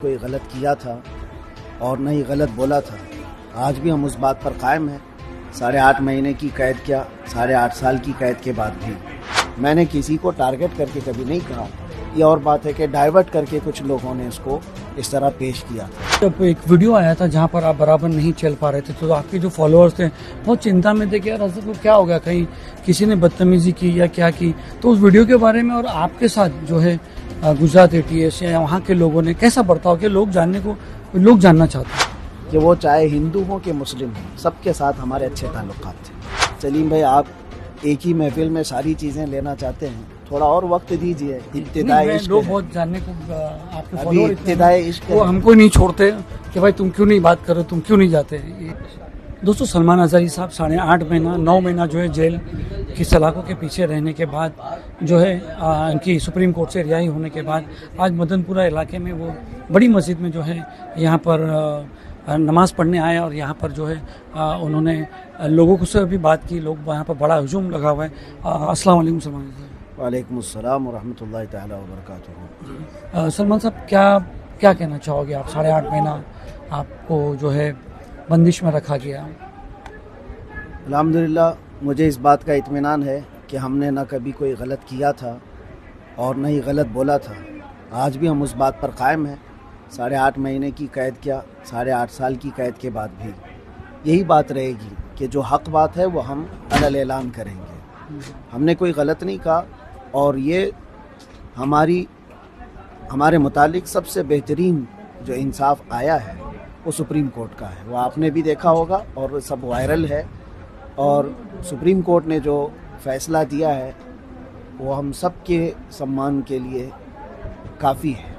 کوئی غلط کیا تھا اور نہ ہی غلط بولا تھا. آج بھی ہم اس بات پر قائم ہیں. 8.5 مہینے کی قید کیا, 8.5 سال کی قید کے بعد بھی میں نے کسی کو ٹارگٹ کر کے کبھی نہیں کہا. یہ اور بات ہے کہ ڈائیورٹ کر کے کچھ لوگوں نے اس کو اس طرح پیش کیا تھا. جب ایک ویڈیو آیا تھا جہاں پر آپ برابر نہیں چل پا رہے تھے تو آپ کے جو فالوورز تھے بہت چنتا میں تھے کہ یار حضرت کو کیا ہو گیا, کہیں کسی نے بدتمیزی کی یا کیا کی. تو اس ویڈیو کے بارے میں اور آپ کے ساتھ جو ہے گجرات ATS یا وہاں کے لوگوں نے کیسا برتاؤ کہ لوگ جاننا چاہتے ہیں کہ وہ چاہے ہندو ہوں کہ مسلم ہوں, سب کے سااتھ ہمارے اچھے تعلقات تھے. سلیم بھائی, آپ ایک ہی محفل میں ساری چیزیں لینا چاہتے ہیں, تھوڑا اور وقت دیجیے. ابتدائی لوگ بہت جاننے کو آپ کے ابھی ابتدائی عشق وہ ہم کو نہیں چھوڑتے کہ بھائی تم کیوں نہیں بات کرو, تم کیوں نہیں جاتے. دوستو, سلمان اظہری صاحب 8.5 مہینہ 9 مہینہ جو ہے جیل کی سلاخوں کے پیچھے رہنے کے بعد جو ہے ان کی سپریم کورٹ سے رہائی ہونے کے بعد آج مدن پورہ علاقے میں وہ بڑی مسجد میں جو ہے یہاں پر نماز پڑھنے آئے اور یہاں پر جو ہے انہوں نے لوگوں کو سے بھی بات کی. لوگ وہاں پر بڑا ہجوم لگا ہوا ہے. السلام علیکم سلمان صاحب. وعلیکم السلام ورحمۃ اللہ تعالیٰ وبرکاتہ. سلمان صاحب, کیا کہنا چاہو گے آپ؟ 8.5 مہینہ آپ کو جو ہے بندش میں رکھا گیا. الحمدللہ مجھے اس بات کا اطمینان ہے کہ ہم نے نہ کبھی کوئی غلط کیا تھا اور نہ ہی غلط بولا تھا. آج بھی ہم اس بات پر قائم ہیں. 8.5 مہینے کی قید کیا, 8.5 سال کی قید کے بعد بھی یہی بات رہے گی کہ جو حق بات ہے وہ ہم علل اعلان کریں گے. ہم نے کوئی غلط نہیں کہا اور یہ ہمارے متعلق سب سے بہترین جو انصاف آیا ہے وہ سپریم کورٹ کا ہے. وہ آپ نے بھی دیکھا ہوگا اور سب وائرل ہے. اور سپریم کورٹ نے جو فیصلہ دیا ہے وہ ہم سب کے سمان کے لیے کافی ہے,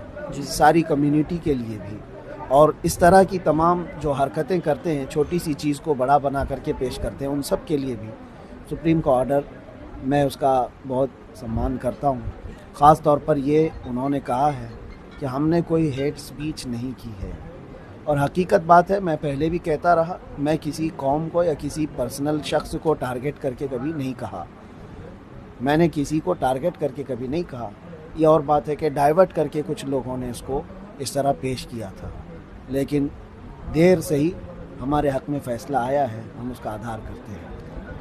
ساری کمیونٹی کے لیے بھی. اور اس طرح کی تمام جو حرکتیں کرتے ہیں, چھوٹی سی چیز کو بڑا بنا کر کے پیش کرتے ہیں, ان سب کے لیے بھی سپریم کا آرڈر میں اس کا بہت سمان کرتا ہوں. خاص طور پر یہ انہوں نے کہا ہے کہ ہم نے کوئی ہیٹ سپیچ نہیں کی ہے. اور حقیقت بات ہے, میں پہلے بھی کہتا رہا, میں کسی قوم کو یا کسی پرسنل شخص کو ٹارگٹ کر کے کبھی نہیں کہا. میں نے کسی کو ٹارگٹ کر کے کبھی نہیں کہا. یہ اور بات ہے کہ ڈائیورٹ کر کے کچھ لوگوں نے اس کو اس طرح پیش کیا تھا. لیکن دیر سے ہی ہمارے حق میں فیصلہ آیا ہے, ہم اس کا آدھار کرتے ہیں.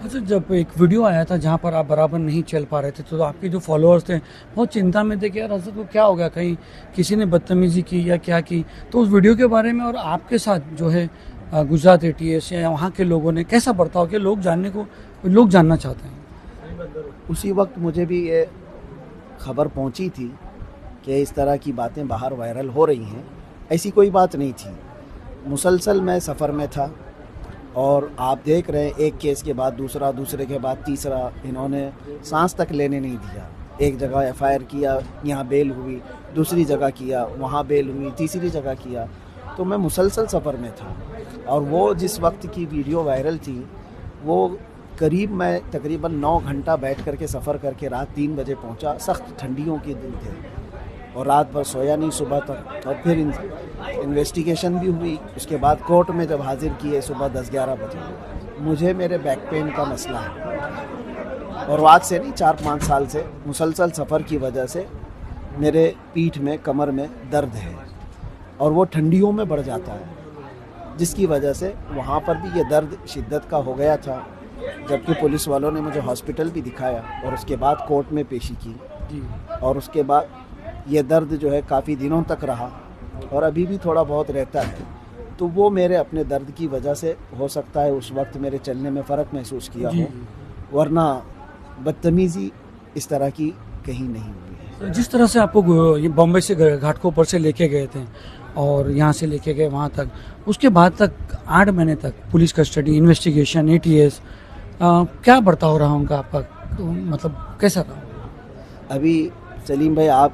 اچھا, جب ایک ویڈیو آیا تھا جہاں پر آپ برابر نہیں چل پا رہے تھے تو آپ کے جو فالوورز تھے بہت چنتا میں تھے کہ یار حضرت کو کیا ہو گیا, کہیں کسی نے بدتمیزی کی یا کیا کی. تو اس ویڈیو کے بارے میں اور آپ کے ساتھ جو ہے گجرات ATS یا وہاں کے لوگوں نے کیسا برتاؤ کہ لوگ جاننا چاہتے ہیں. اسی وقت مجھے بھی یہ خبر پہنچی تھی کہ اس طرح کی باتیں باہر وائرل ہو رہی ہیں. ایسی کوئی بات نہیں تھی. مسلسل میں سفر میں تھا اور آپ دیکھ رہے ہیں ایک کیس کے بعد دوسرا, دوسرے کے بعد تیسرا. انہوں نے سانس تک لینے نہیں دیا. ایک جگہ FIR کیا, یہاں بیل ہوئی, دوسری جگہ کیا, وہاں بیل ہوئی, تیسری جگہ کیا. تو میں مسلسل سفر میں تھا. اور وہ جس وقت کی ویڈیو وائرل تھی وہ قریب میں تقریباً 9 گھنٹہ بیٹھ کر کے سفر کر کے رات 3 بجے پہنچا. سخت ٹھنڈیوں کے دن تھے اور رات بھر سویا نہیں صبح تک. اور پھر انویسٹیگیشن بھی ہوئی. اس کے بعد کورٹ میں جب حاضر کیے صبح 10-11 بجے. مجھے میرے بیک پین کا مسئلہ ہے اور آج سے نہیں 4-5 سال سے مسلسل سفر کی وجہ سے میرے پیٹھ میں, کمر میں درد ہے اور وہ ٹھنڈیوں میں بڑھ جاتا ہے, جس کی وجہ سے وہاں پر بھی یہ درد شدت کا ہو گیا تھا. جبکہ پولیس والوں نے مجھے ہاسپٹل بھی دکھایا اور اس کے بعد کورٹ میں پیشی کی. اور اس کے بعد یہ درد جو ہے کافی دنوں تک رہا اور ابھی بھی تھوڑا بہت رہتا ہے. تو وہ میرے اپنے درد کی وجہ سے ہو سکتا ہے اس وقت میرے چلنے میں فرق محسوس کیا ہو, ورنہ بدتمیزی اس طرح کی کہیں نہیں ہوئی ہے. جس طرح سے آپ کو یہ بامبے سے گھاٹکوپر سے لے کے گئے تھے اور یہاں سے لے کے گئے وہاں تک, اس کے بعد تک 8 مہینے تک پولیس کسٹڈی, انویسٹیگیشن, ATS, کیا برتاؤ رہا ان کا, آپ کا مطلب کیسا رہا؟ ابھی سلیم بھائی, آپ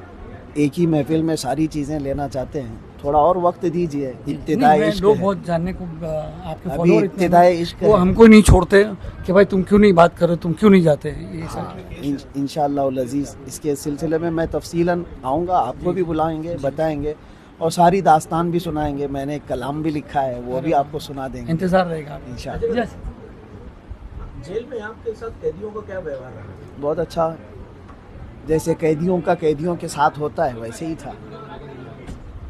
ایک ہی محفل میں ساری چیزیں لینا چاہتے ہیں, تھوڑا اور وقت دیجیے. ابتدائی عشق لوگ بہت جاننے کو آپ کے ابھی ابتدائی عشق وہ ہم کو نہیں چھوڑتے کہ بھائی تم کیوں نہیں بات کرو, تم کیوں نہیں جاتے. انشاءاللہ العزیز اس کے سلسلے میں میں تفصیلاً آؤں گا, آپ کو بھی بلائیں گے, بتائیں گے اور ساری داستان بھی سنائیں گے. میں نے ایک کلام بھی لکھا ہے, وہ بھی آپ کو سنا دیں گے. انتظار رہے گا انشاءاللہ. جیل میں آپ کے ساتھ قیدیوں کا کیا ویوہار رہا؟ بہت اچھا. جیسے قیدیوں کا قیدیوں کے ساتھ ہوتا ہے ویسے ہی تھا.